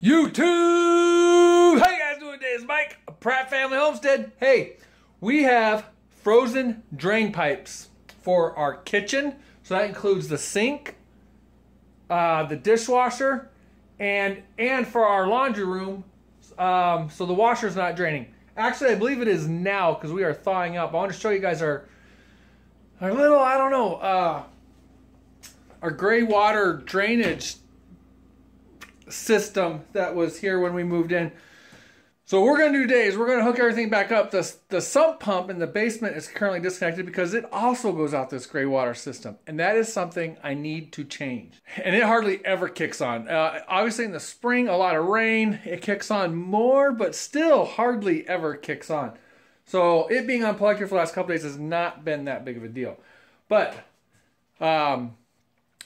YouTube! How you guys doing today? It's Mike, a Pratt family homestead. Hey, we have frozen drain pipes for our kitchen. So that includes the sink, the dishwasher, and for our laundry room. So the washer's not draining. Actually, I believe it is now because we are thawing up. I want to show you guys our little, I don't know, our gray water drainage system that was here when we moved in. So what we're going to do today is we're going to hook everything back up. The sump pump in the basement is currently disconnected because it also goes out this gray water system. And that is something I need to change. And it hardly ever kicks on. Obviously in the spring, a lot of rain, it kicks on more, but still hardly ever kicks on. So it being unplugged here for the last couple days has not been that big of a deal. But,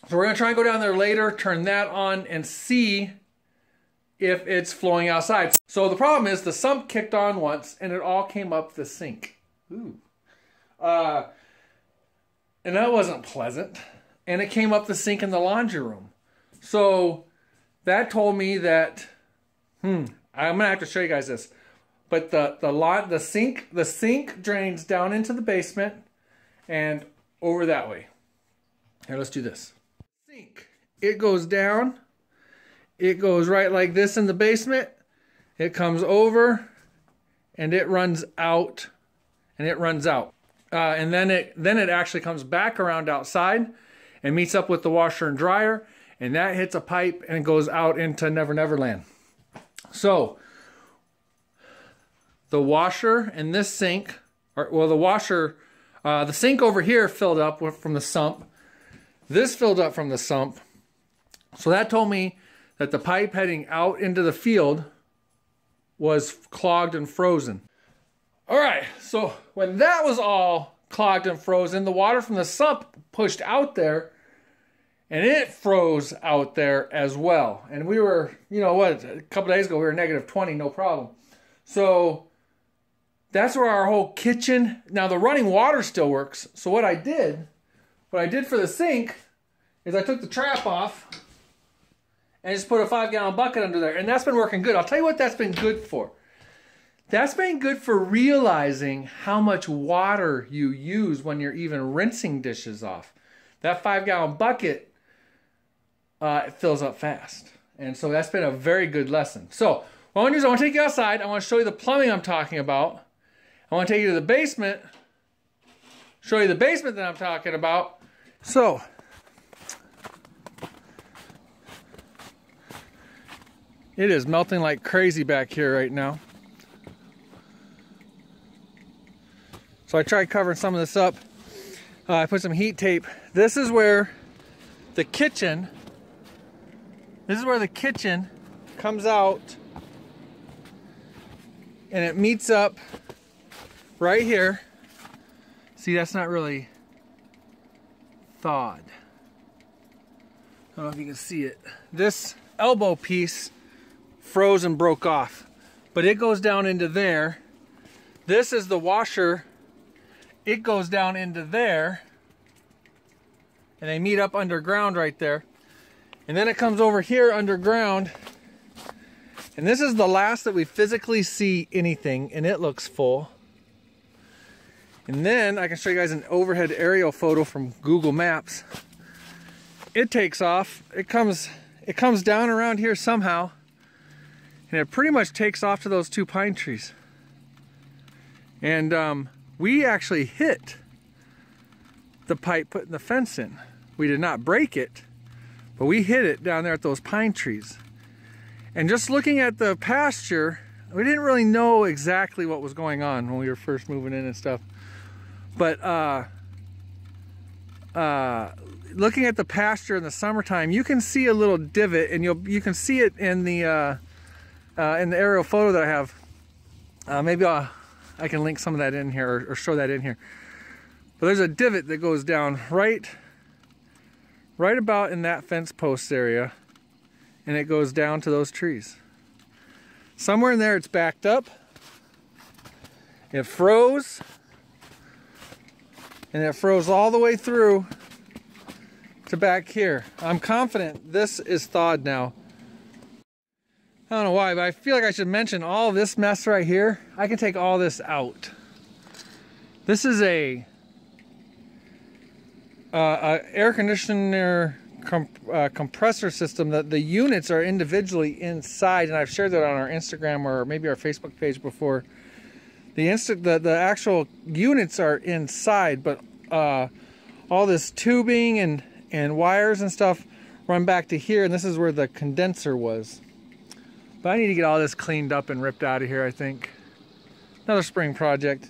so we're going to try and go down there later, turn that on, and see if it's flowing outside. So the problem is the sump kicked on once, and it all came up the sink. Ooh. And that wasn't pleasant. And it came up the sink in the laundry room. So that told me that, I'm going to have to show you guys this. But the sink drains down into the basement and over that way. Here, let's do this. Sink. It goes down. It goes right like this in the basement. It comes over and it runs out and it runs out. And then it actually comes back around outside and meets up with the washer and dryer, and that hits a pipe and goes out into Never Never Land. So the washer and this sink, the sink over here filled up from the sump. This filled up from the sump. So that told me that the pipe heading out into the field was clogged and frozen. All right, so when that was all clogged and frozen, the water from the sump pushed out there and it froze out there as well. And we were, you know what, a couple days ago we were negative 20, no problem. So that's where our whole kitchen, now the running water still works. So what I did for the sink is I took the trap off and just put a 5-gallon bucket under there. And that's been working good. I'll tell you what that's been good for. That's been good for realizing how much water you use when you're even rinsing dishes off. That 5-gallon bucket, it fills up fast. And so that's been a very good lesson. So what I want to do is I want to take you outside. I want to show you the plumbing I'm talking about. I want to take you to the basement, show you the basement that I'm talking about. So, it is melting like crazy back here right now. So I tried covering some of this up. I put some heat tape. This is where the kitchen comes out and it meets up right here. See, that's not really thawed. I don't know if you can see it. This elbow piece froze and broke off, but it goes down into there. This is the washer. It goes down into there and they meet up underground right there. And then it comes over here underground. And this is the last that we physically see anything, and it looks full. And then I can show you guys an overhead aerial photo from Google Maps. It takes off. It comes down around here somehow, and it pretty much takes off to those 2 pine trees. And we actually hit the pipe putting the fence in. We did not break it, but we hit it down there at those pine trees. And just looking at the pasture, we didn't really know exactly what was going on when we were first moving in and stuff. But looking at the pasture in the summertime, you can see a little divot, and you can see it in the aerial photo that I have. Maybe I can link some of that in here or show that in here. But there's a divot that goes down right about in that fence post area, and it goes down to those trees. Somewhere in there it's backed up. It froze. And it froze all the way through to back here. I'm confident this is thawed now. I don't know why, but I feel like I should mention all this mess right here. I can take all this out. This is a air conditioner compressor system that the units are individually inside, and I've shared that on our Instagram or maybe our Facebook page before. The actual units are inside, but all this tubing and wires and stuff run back to here, and this is where the condenser was. But I need to get all this cleaned up and ripped out of here, I think. Another spring project.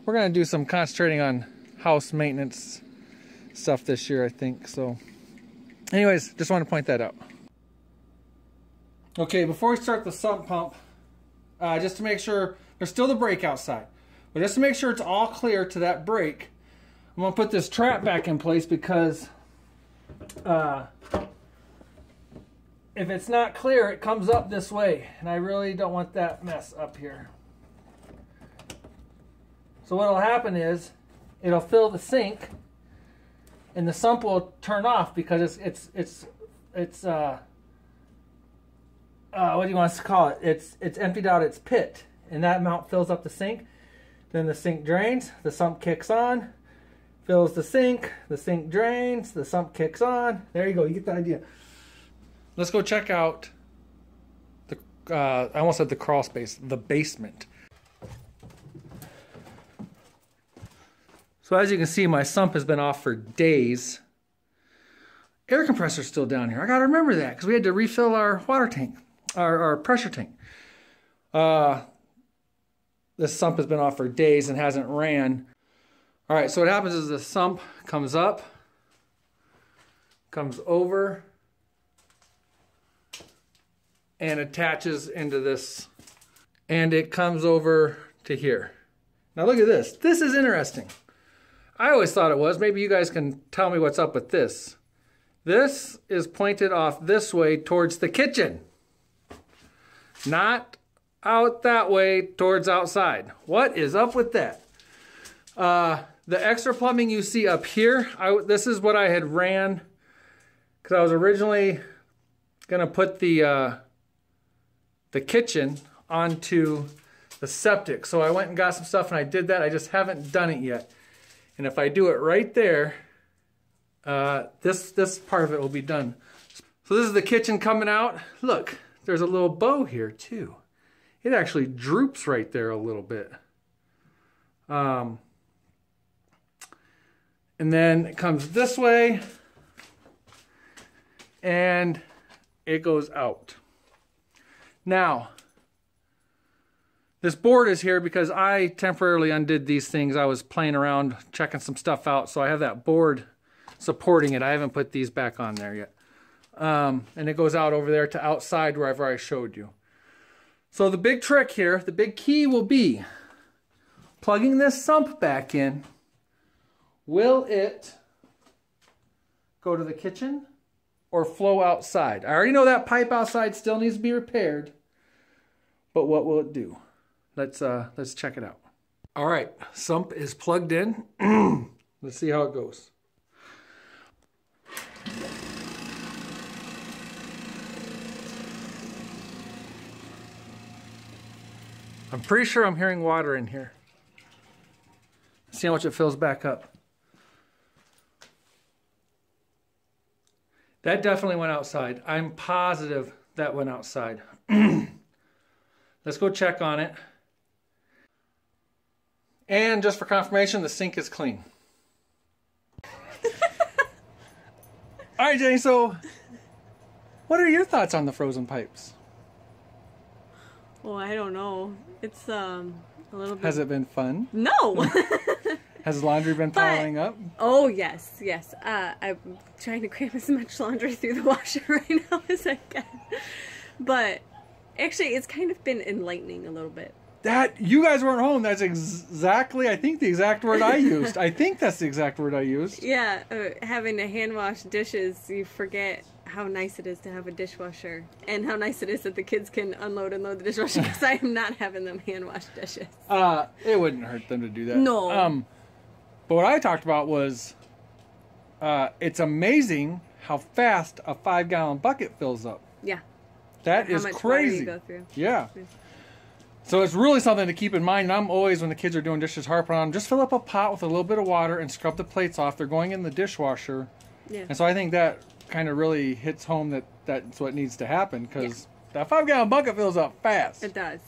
We're gonna do some concentrating on house maintenance stuff this year, I think. So anyways, just want to point that out. Okay, before we start the sump pump, just to make sure, there's still the brake outside, but just to make sure it's all clear to that brake, I'm gonna put this trap back in place because if it's not clear, it comes up this way, and I really don't want that mess up here. So what'll happen is it'll fill the sink, and the sump will turn off because it's what do you want us to call it? It's emptied out its pit, and that amount fills up the sink. Then the sink drains, the sump kicks on, fills the sink drains, the sump kicks on. There you go, you get the idea. Let's go check out the, I almost said the crawl space, the basement. So as you can see, my sump has been off for days. Air compressor's still down here. I gotta remember that because we had to refill our water tank, our pressure tank. This sump has been off for days and hasn't ran. All right, so what happens is the sump comes up, comes over, and attaches into this, and it comes over to here. Now look at this. This is interesting. I always thought it was. Maybe you guys can tell me what's up with this. This is pointed off this way towards the kitchen, not out that way towards outside. What is up with that? The extra plumbing you see up here, this is what I had ran because I was originally gonna put the kitchen onto the septic. So I went and got some stuff and I did that. I just haven't done it yet. And if I do it right there, this part of it will be done. So this is the kitchen coming out. Look, there's a little bow here too. It actually droops right there a little bit. And then it comes this way and it goes out. Now, this board is here because I temporarily undid these things. I was playing around, checking some stuff out, so I have that board supporting it. I haven't put these back on there yet. And it goes out over there to outside wherever I showed you. So the big trick here, the big key will be plugging this sump back in. Will it go to the kitchen or flow outside? I already know that pipe outside still needs to be repaired, but what will it do? Let's check it out. All right, sump is plugged in. Let's see how it goes. I'm pretty sure I'm hearing water in here. See how much it fills back up. That definitely went outside. I'm positive that went outside. Let's go check on it. And just for confirmation, the sink is clean. All right, Jenny, so what are your thoughts on the frozen pipes? Well, I don't know. It's a little bit... Has it been fun? No! Has laundry been piling up? Oh, yes, yes. I'm trying to cram as much laundry through the washer right now as I can. But actually, it's kind of been enlightening a little bit. That, you guys weren't home. That's exactly, I think, the exact word I used. I think that's the exact word I used. Yeah, having to hand wash dishes, you forget how nice it is to have a dishwasher. And how nice it is that the kids can unload and load the dishwasher, because I am not having them hand wash dishes. It wouldn't hurt them to do that. No. But what I talked about was, it's amazing how fast a 5-gallon bucket fills up. Yeah. That is how much crazy. water you go through. Yeah. So it's really something to keep in mind. And I'm always, when the kids are doing dishes, harping on them, just fill up a pot with a little bit of water and scrub the plates off. They're going in the dishwasher. Yeah. And so I think that kind of really hits home that that's what needs to happen, because that 5-gallon bucket fills up fast. It does.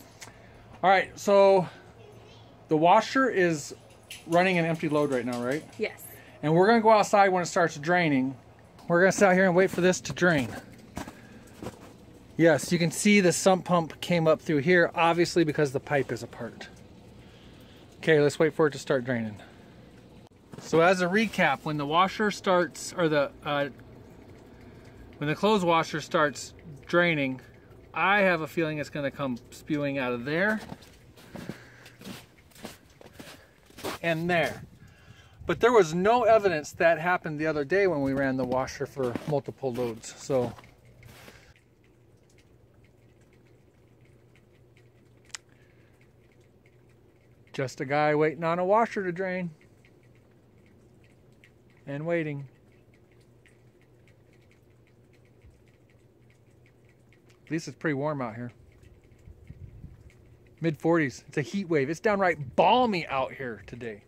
All right, so the washer is running an empty load right now, right? Yes. And we're going to go outside when it starts draining. We're going to sit out here and wait for this to drain. Yes, you can see the sump pump came up through here, obviously because the pipe is apart. Okay, let's wait for it to start draining. So as a recap, when the washer starts, or when the clothes washer starts draining, I have a feeling it's going to come spewing out of there and there. But there was no evidence that happened the other day when we ran the washer for multiple loads. So just a guy waiting on a washer to drain and waiting. At least it's pretty warm out here. Mid-40s. It's a heat wave. It's downright balmy out here today.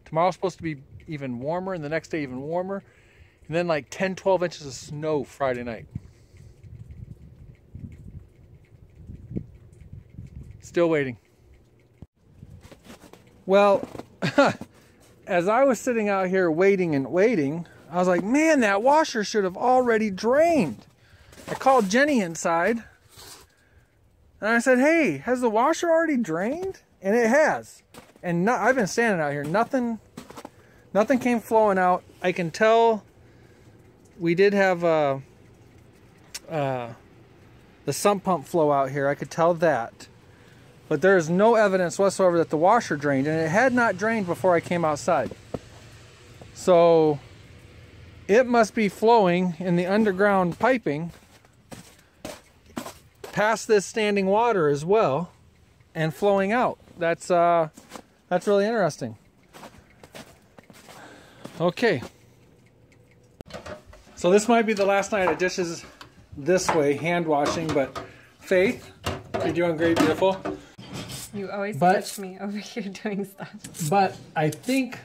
Tomorrow's supposed to be even warmer, and the next day even warmer. And then like 10, 12 inches of snow Friday night. Still waiting. Well, as I was sitting out here waiting and waiting, I was like, man, that washer should have already drained. I called Jenny inside, and I said, hey, has the washer already drained? And it has. And I've been standing out here. Nothing came flowing out. I can tell we did have the sump pump flow out here. I could tell that. But there is no evidence whatsoever that the washer drained, and it had not drained before I came outside. So it must be flowing in the underground piping past this standing water as well and flowing out. That's really interesting. Okay. So this might be the last night of dishes this way, hand washing, but Faith, you're doing great, beautiful. You always catch me over here doing stuff. But I think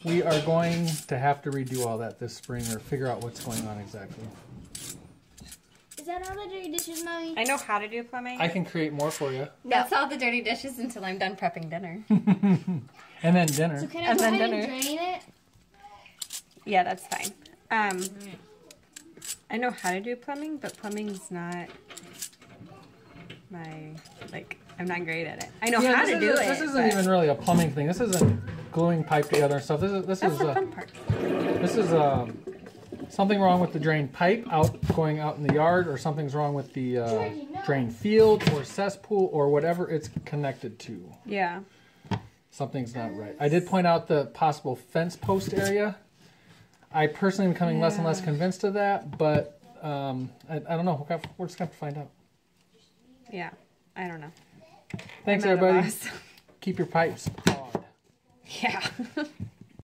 we are going to have to redo all that this spring, or figure out what's going on exactly. Is that all the dirty dishes, Mommy? I know how to do plumbing. I can create more for you. That's all the dirty dishes until I'm done prepping dinner. And then dinner. So can I go ahead and drain it? Yeah, that's fine. I know how to do plumbing, but plumbing's not my, like, I'm not great at it. I know how to do it. This isn't even really a plumbing thing. This isn't gluing pipe together and stuff. That's the fun part. This is something wrong with the drain pipe going out in the yard, or something's wrong with the drain field or cesspool or whatever it's connected to. Yeah. Something's not right. I did point out the possible fence post area. I personally am becoming less and less convinced of that, but I don't know. We're just going to have to find out. Yeah, I don't know. Thanks, everybody. Keep your pipes thawed. Yeah.